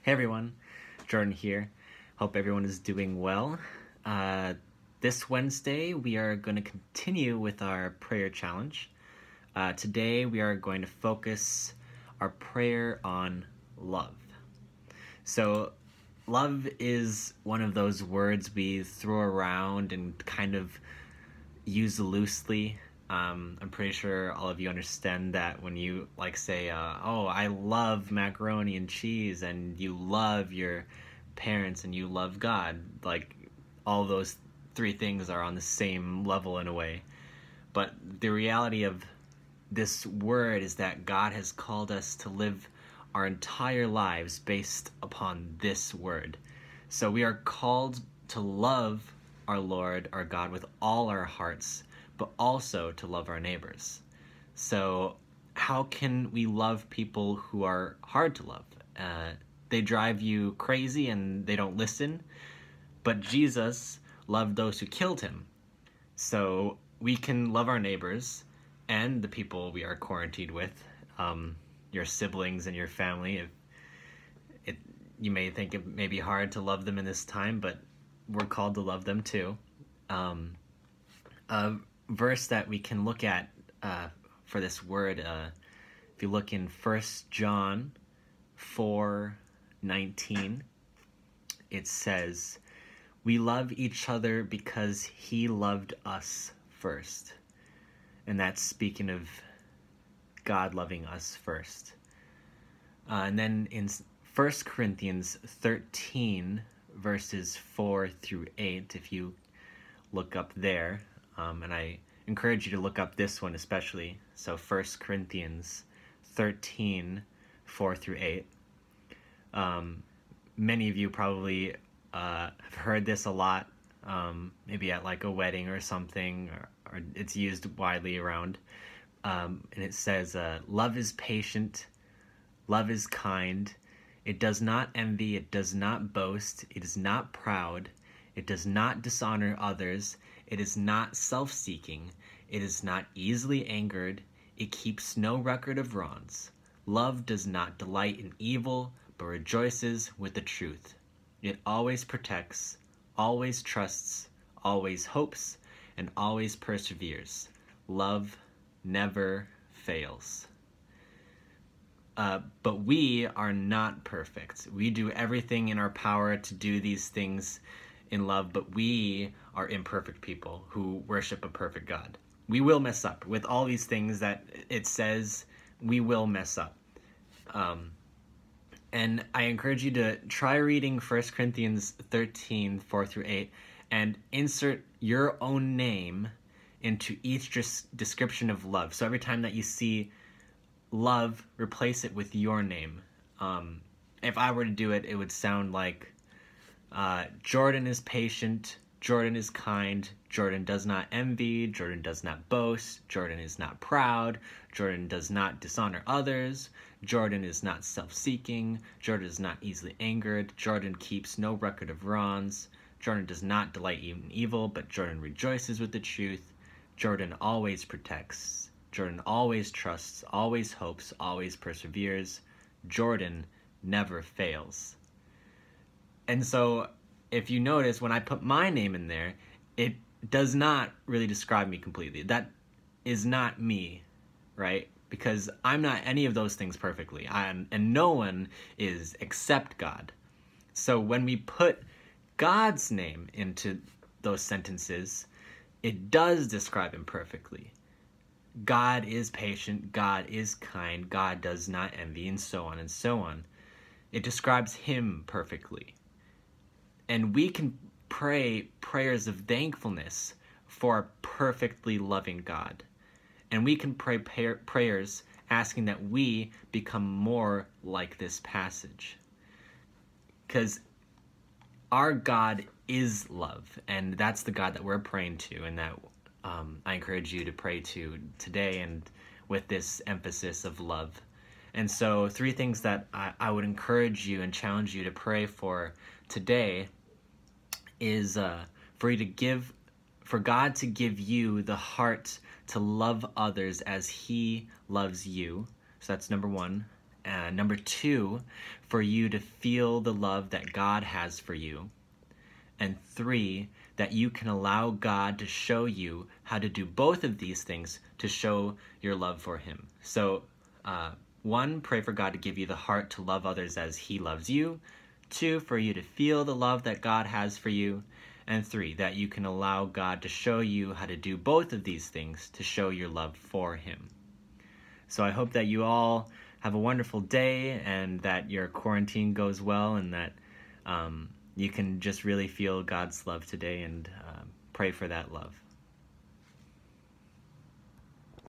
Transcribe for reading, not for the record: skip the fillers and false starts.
Hey everyone, Jordan here. Hope everyone is doing well. This Wednesday we are going to continue with our prayer challenge. Today we are going to focus our prayer on love. So love is one of those words we throw around and kind of use loosely. I'm pretty sure all of you understand that when you say, oh, I love macaroni and cheese, and you love your parents and you love God, like all those three things are on the same level in a way. But the reality of this word is that God has called us to live our entire lives based upon this word. So we are called to love our Lord, our God, with all our hearts, but also to love our neighbors. So how can we love people who are hard to love? They drive you crazy and they don't listen, but Jesus loved those who killed him. So we can love our neighbors and the people we are quarantined with, your siblings and your family. You may think it may be hard to love them in this time, but we're called to love them too. A verse that we can look at for this word, if you look in 1 John 4:19, it says, "We love each other because he loved us first." And that's speaking of God loving us first. And then in 1 Corinthians 13, verses 4 through 8, if you look up there, and I encourage you to look up this one especially. So 1 Corinthians 13, 4 through 8. Many of you probably have heard this a lot, maybe at like a wedding or something, or it's used widely around. And it says, love is patient, love is kind, it does not envy, it does not boast, it is not proud, it does not dishonor others, it is not self-seeking, it is not easily angered, it keeps no record of wrongs. Love does not delight in evil, but rejoices with the truth. It always protects, always trusts, always hopes, and always perseveres. Love never fails. But we are not perfect. We do everything in our power to do these things in love, but we are imperfect people who worship a perfect God. We will mess up with all these things that it says. We will mess up. And I encourage you to try reading 1 Corinthians 13, 4 through 8, and insert your own name into each description of love. So every time that you see love, replace it with your name. If I were to do it, it would sound like, Jordan is patient, Jordan is kind, Jordan does not envy, Jordan does not boast, Jordan is not proud, Jordan does not dishonor others, Jordan is not self-seeking, Jordan is not easily angered, Jordan keeps no record of wrongs, Jordan does not delight in evil, but Jordan rejoices with the truth, Jordan always protects, Jordan always trusts, always hopes, always perseveres, Jordan never fails. And so if you notice, when I put my name in there, it does not really describe me completely. That is not me, right? Because I'm not any of those things perfectly. And no one is except God. So when we put God's name into those sentences, it does describe him perfectly. God is patient, God is kind, God does not envy, and so on and so on. It describes him perfectly. And we can pray prayers of thankfulness for a perfectly loving God. And we can pray prayers asking that we become more like this passage. Because our God is love, and that's the God that we're praying to, and that I encourage you to pray to today, and with this emphasis of love. And so 3 things that I would encourage you and challenge you to pray for today is for God to give you the heart to love others as he loves you. So that's number 1. Number 2, for you to feel the love that God has for you. And 3, that you can allow God to show you how to do both of these things to show your love for him. So 1, pray for God to give you the heart to love others as he loves you. 2, for you to feel the love that God has for you. And 3, that you can allow God to show you how to do both of these things to show your love for him. So I hope that you all have a wonderful day and that your quarantine goes well and that you can just really feel God's love today and pray for that love.